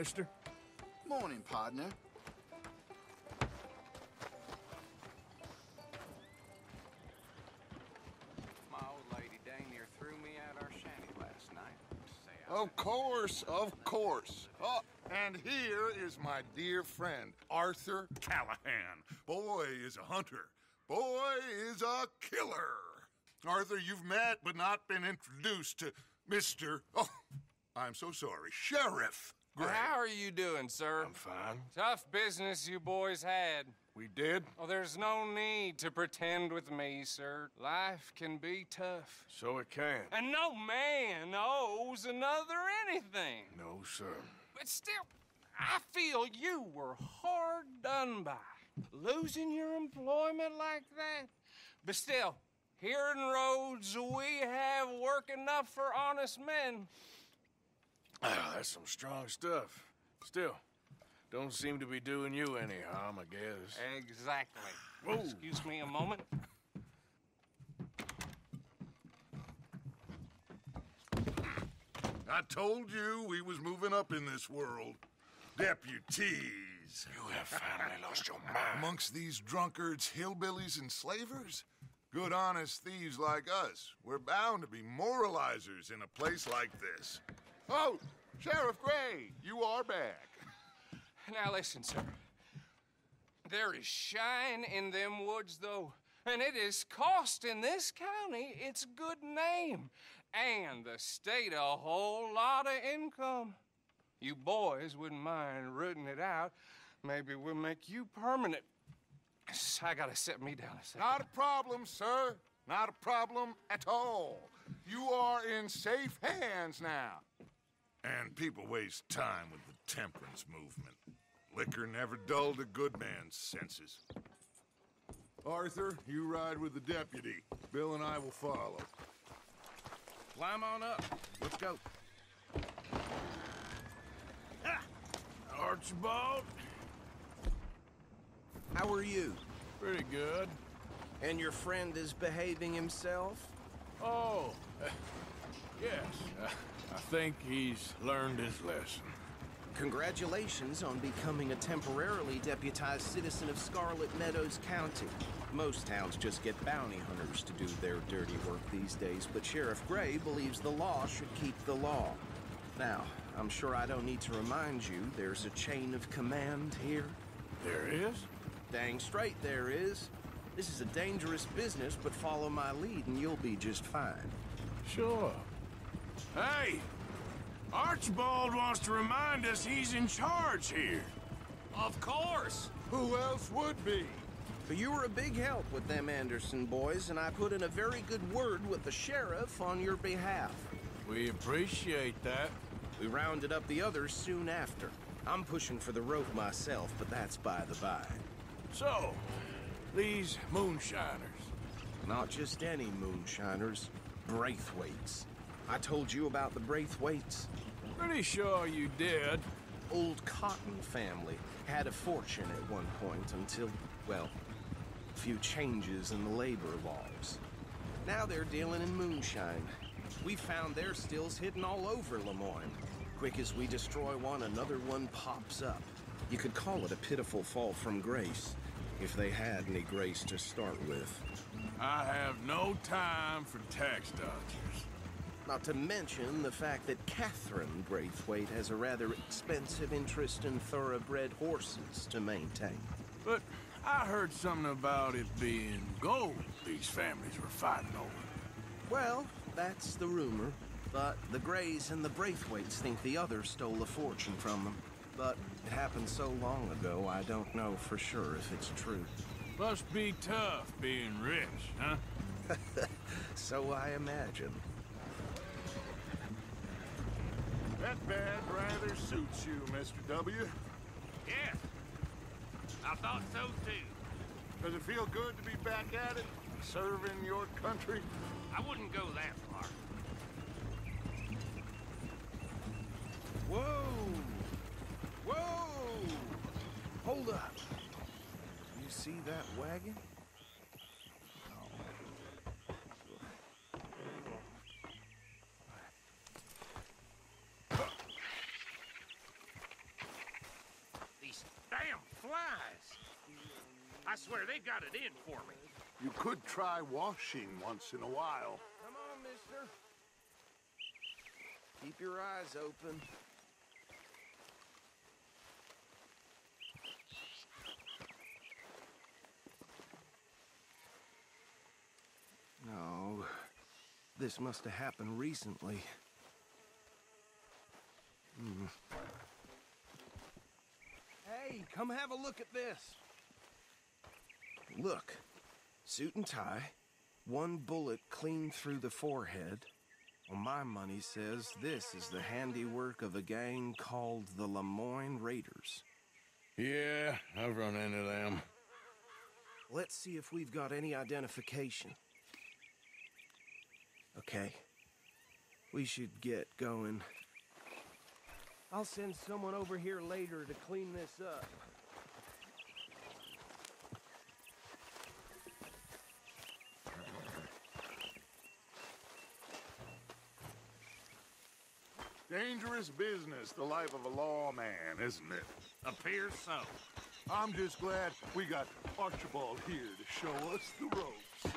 mister. Morning, partner. My old lady dang near threw me out our shanty last night. Of course, of course. Oh, and here is my dear friend, Arthur Callahan. Boy is a hunter. Boy is a killer. Arthur, you've met but not been introduced to Mr. Oh, I'm so sorry, Sheriff Gray. How are you doing, sir? I'm fine. Tough business you boys had. We did? Oh, there's no need to pretend with me, sir. Life can be tough. So it can. And no man owes another anything. No, sir. But still, I feel you were hard done by. Losing your employment like that. But still, here in Rhodes, we have work enough for honest men. Ah, that's some strong stuff. Still, don't seem to be doing you any harm, I guess. Exactly. Whoa. Excuse me a moment. I told you we was moving up in this world. Deputies. You have finally lost your mind. Amongst these drunkards, hillbillies, and slavers? Good, honest thieves like us. We're bound to be moralizers in a place like this. Oh, Sheriff Gray, you are back. Now listen, sir. There is shine in them woods, though, and it is costing this county its good name and the state a whole lot of income. You boys wouldn't mind rooting it out. Maybe we'll make you permanent. I gotta sit me down a second. Not a problem, sir. Not a problem at all. You are in safe hands now. And people waste time with the temperance movement. Liquor never dulled a good man's senses. Arthur, you ride with the deputy. Bill and I will follow. Climb on up. Let's go. Archibald? How are you? Pretty good. And your friend is behaving himself? Oh, yes. I think he's learned his lesson. Congratulations on becoming a temporarily deputized citizen of Scarlet Meadows County. Most towns just get bounty hunters to do their dirty work these days, but Sheriff Gray believes the law should keep the law. Now, I'm sure I don't need to remind you there's a chain of command here. There is? Dang straight there is. This is a dangerous business, but follow my lead and you'll be just fine. Sure. Hey! Archibald wants to remind us he's in charge here. Of course. Who else would be? But you were a big help with them Anderson boys, and I put in a very good word with the sheriff on your behalf. We appreciate that. We rounded up the others soon after. I'm pushing for the rope myself, but that's by the by. So, these moonshiners. Not just any moonshiners, Braithwaites. I told you about the Braithwaites. Pretty sure you did. Old Cotton family had a fortune at one point until, well, a few changes in the labor laws. Now they're dealing in moonshine. We found their stills hidden all over Lemoyne. Quick as we destroy one, another one pops up. You could call it a pitiful fall from grace, if they had any grace to start with. I have no time for tax dodgers. Not to mention the fact that Catherine Braithwaite has a rather expensive interest in thoroughbred horses to maintain. But I heard something about it being gold these families were fighting over. Well, that's the rumor. But the Grays and the Braithwaites think the other stole a fortune from them. But it happened so long ago, I don't know for sure if it's true. Must be tough being rich, huh? So I imagine. That bad rather suits you, Mr. W. Yes. I thought so, too. Does it feel good to be back at it, serving your country? I wouldn't go that far. Whoa! Whoa! Hold up. You see that wagon? flies. I swear they got it in for me. You could try washing once in a while. Come on, mister. Keep your eyes open. No, this must have happened recently. Hey, come have a look at this. Look, suit and tie, one bullet clean through the forehead. Well, my money says this is the handiwork of a gang called the Lemoyne Raiders. Yeah, I've run into them. Let's see if we've got any identification. Okay, we should get going. I'll send someone over here later to clean this up. Dangerous business, the life of a lawman, isn't it? Appears so. I'm just glad we got Archibald here to show us the ropes.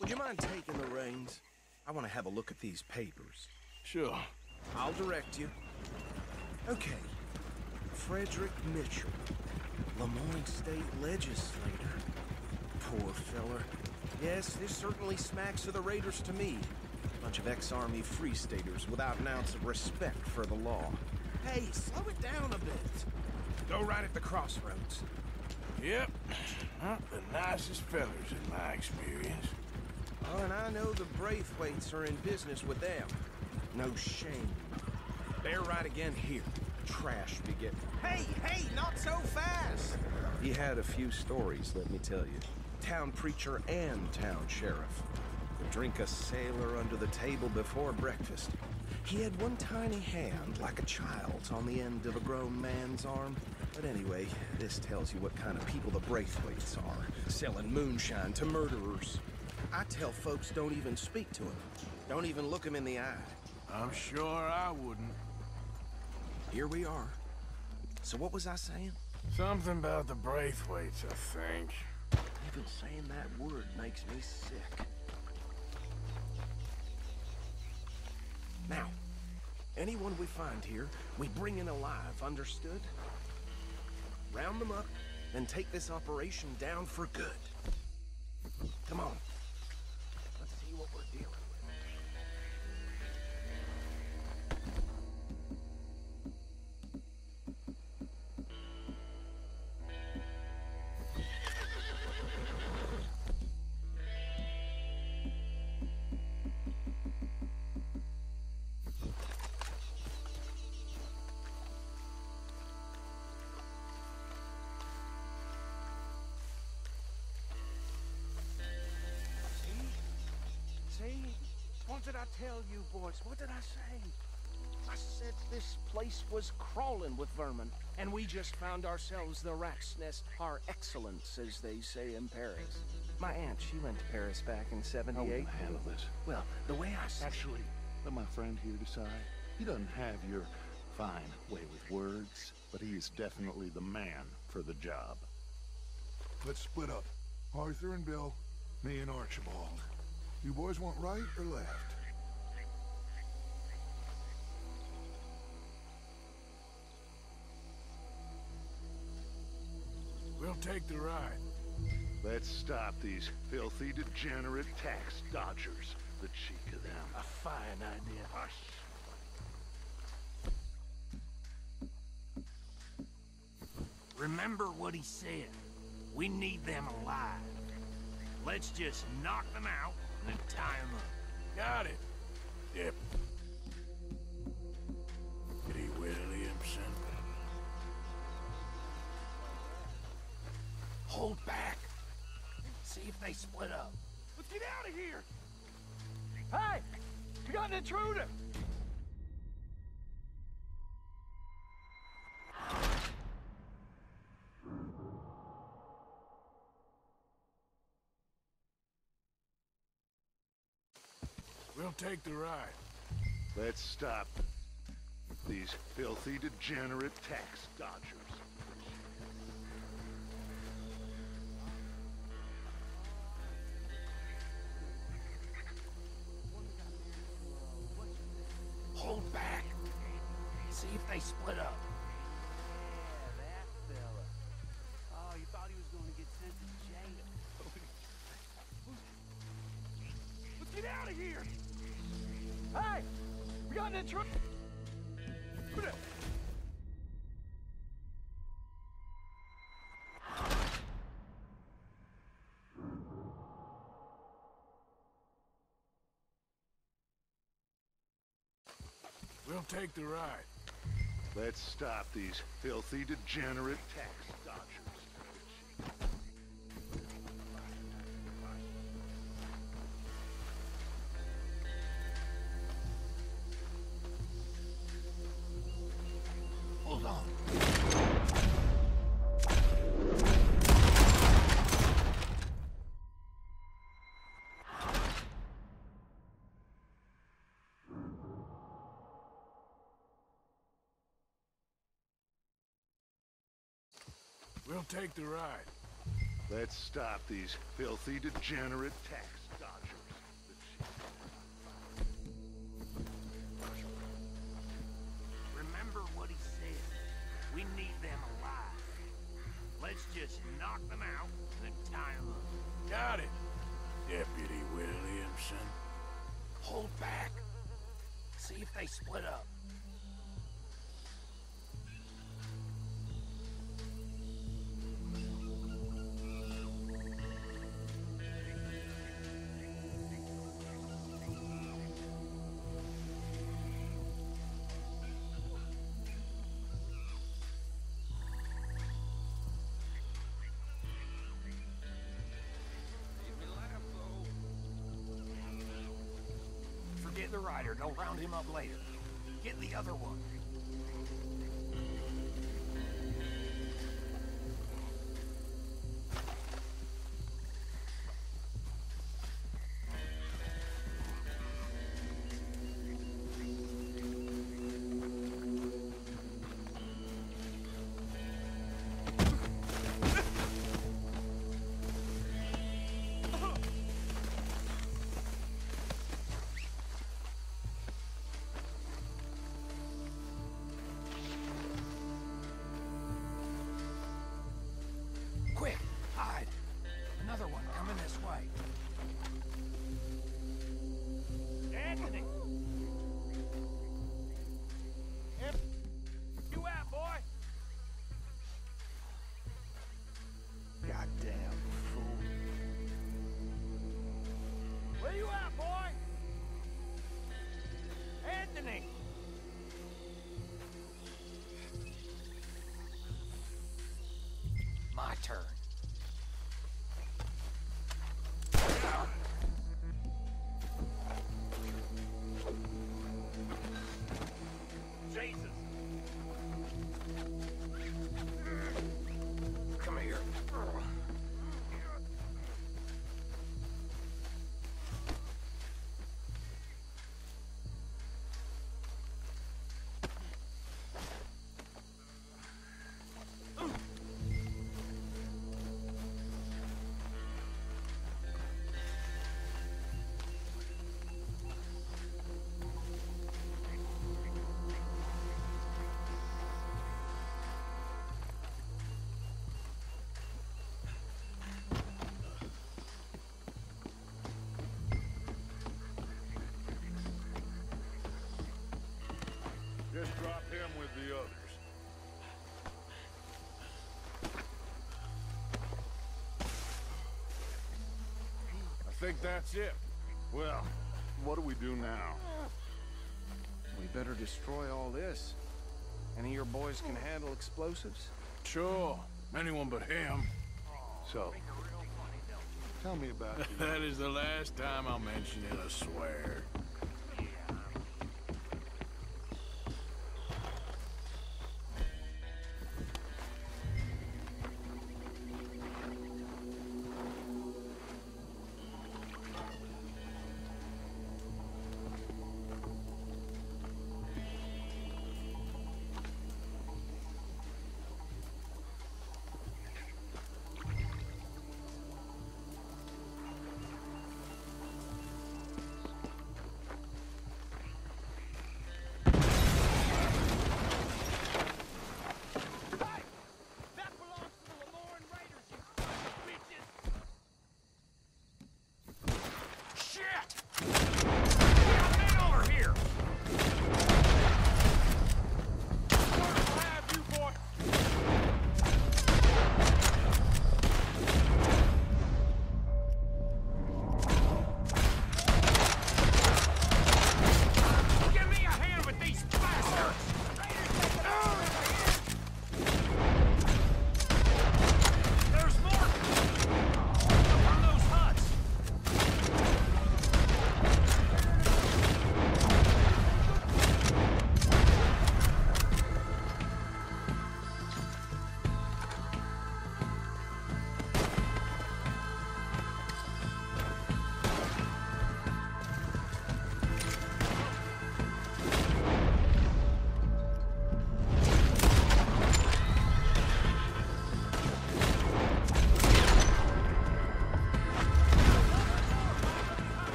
Would you mind taking the reins? I want to have a look at these papers. Sure. I'll direct you. Okay. Frederick Mitchell, Lemoyne State Legislator. Poor feller. Yes, this certainly smacks of the Raiders to me. Bunch of ex-Army Free Staters without an ounce of respect for the law. Hey, slow it down a bit. Go right at the crossroads. Yep. Not the nicest fellers in my experience. Oh, and I know the Braithwaites are in business with them. No shame. They're right again here. Trash begin. Hey, not so fast! He had a few stories, let me tell you. Town preacher and town sheriff. Could drink a sailor under the table before breakfast. He had one tiny hand, like a child's, on the end of a grown man's arm. But anyway, this tells you what kind of people the Braithwaites are. Selling moonshine to murderers. I tell folks don't even speak to him. Don't even look him in the eye. I'm sure I wouldn't. Here we are. So what was I saying? Something about the Braithwaites, I think. Even saying that word makes me sick. Now, anyone we find here, we bring in alive, understood? Round them up, and take this operation down for good. Come on. Let's see what we're dealing with. See? What did I tell you, boys? What did I say? I said this place was crawling with vermin, and we just found ourselves the rat's nest par excellence, as they say in Paris. My aunt, she went to Paris back in '78. How will I handle this? Well, the way I said... Actually, let my friend here decide. He doesn't have your fine way with words, but he is definitely the man for the job. Let's split up. Arthur and Bill, me and Archibald. You boys want right or left? We'll take the ride. Let's stop these filthy, degenerate tax dodgers. The cheek of them. A fine idea. Hush. Remember what he said. We need them alive. Let's just knock them out and tie them up. Got it. Yep. Eddie Williamson. Hold back. See if they split up. Let's get out of here! Hey! We got an intruder! We'll take the ride. Let's stop these filthy, degenerate tax dodgers. they split up. Yeah, that fella. Oh, you thought he was going to get sent to jail. Let's get out of here! Hey! We got in the truck! We'll take the ride. Let's stop these filthy, degenerate tax dodgers. Hold on. We'll take the ride. Let's stop these filthy, degenerate tax dodgers. Remember what he said. We need them alive. Let's just knock them out and tie them up. Got it, Deputy Williamson. Hold back. See if they split up. Forget the rider. Don't round him up later. Get the other one. Quick, hide. Another one coming this way. Anthony! Where you at, boy? Goddamn fool. Where you at, boy? Anthony! My turn. Jesus! Come here. Just drop him with the others. I think that's it. Well, what do we do now? We better destroy all this. Any of your boys can handle explosives? Sure. Anyone but him. So, tell me about the... That is the last time I'll mention it, I swear.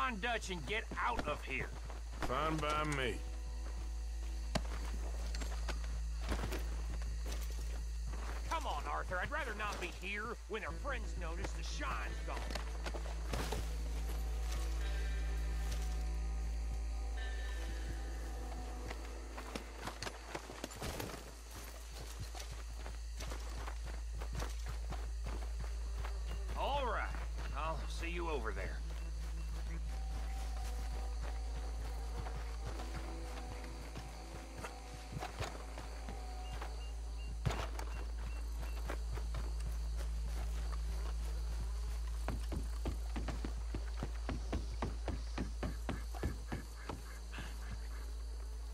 Von Dutch and get out of here. Fine by me. Come on, Arthur. I'd rather not be here when our friends notice the shine's gone. All right. I'll see you over there.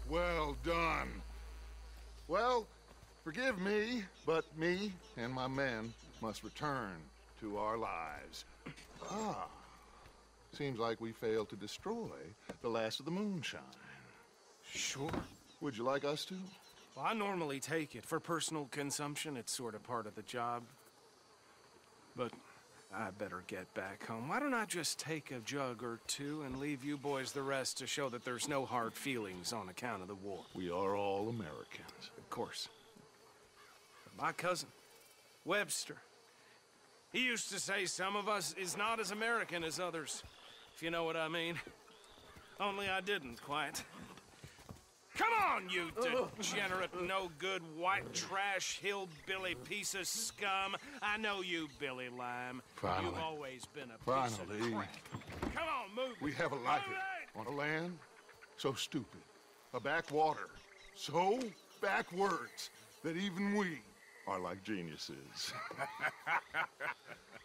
Well done. Well, forgive me, but me and my men must return to our lives. Ah, seems like we failed to destroy the last of the moonshine. Sure. Would you like us to? Well, I normally take it. For personal consumption, it's sort of part of the job. But I better get back home. Why don't I just take a jug or two and leave you boys the rest to show that there's no hard feelings on account of the war? We are all Americans. Of course. But my cousin, Webster, he used to say some of us is not as American as others, if you know what I mean. Only I didn't quite. Come on, you degenerate, no-good, white trash, hillbilly piece of scum. I know you, Billy Lime. Finally. You've always been a piece Finally. of crap. Come on, move. We have a life on a land so stupid, a backwater so backwards that even we are like geniuses.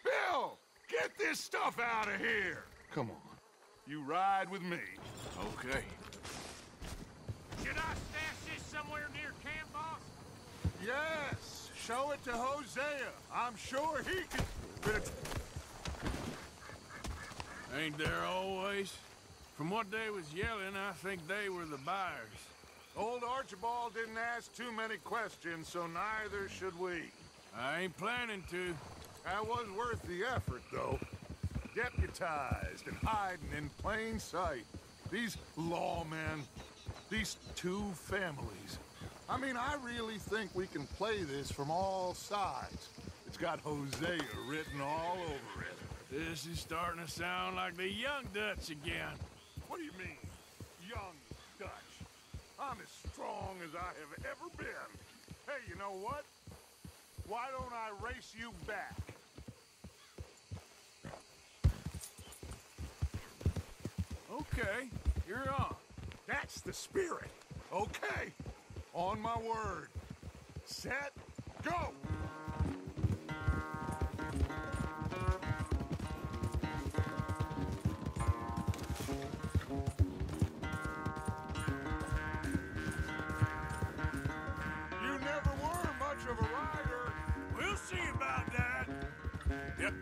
Bill, get this stuff out of here. Come on, you ride with me. Okay. Should I stash this somewhere near camp, boss? Yes, show it to Hosea. I'm sure he can. But it's... Ain't there always? From what they was yelling, I think they were the buyers. Old Archibald didn't ask too many questions, so neither should we. I ain't planning to. That was worth the effort, though. Deputized and hiding in plain sight. These lawmen, these two families. I mean, I really think we can play this from all sides. It's got Hosea written all over it. This is starting to sound like the young Dutch again. What do you mean, young Dutch? I'm as strong as I have ever been. Hey, you know what? Why don't I race you back? Okay, you're on. That's the spirit. Okay, on my word. Set, go! You never were much of a rider. We'll see about that. Yep.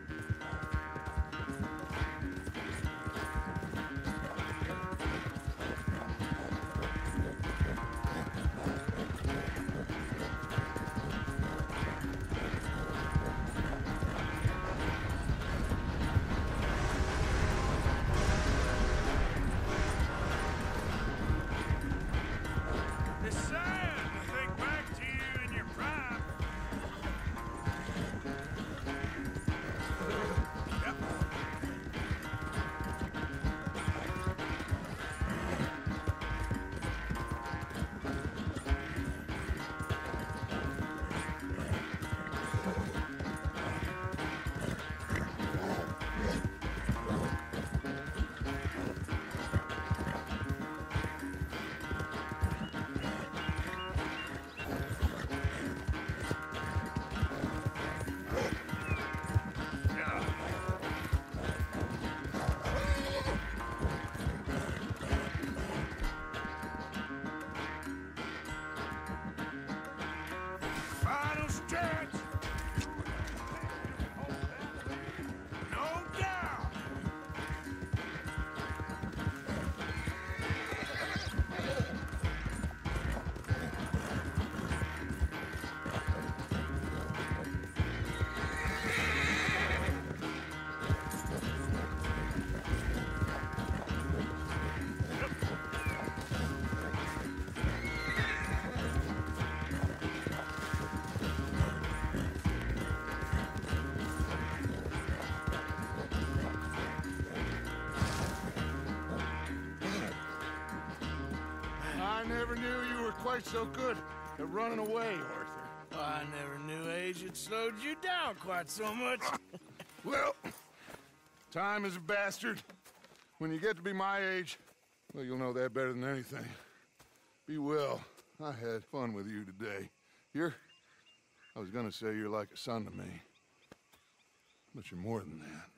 I never knew you were quite so good at running away, Arthur. I never knew age had slowed you down quite so much. Well, time is a bastard. When you get to be my age, well, you'll know that better than anything. Be well. I had fun with you today. I was gonna say you're like a son to me. But you're more than that.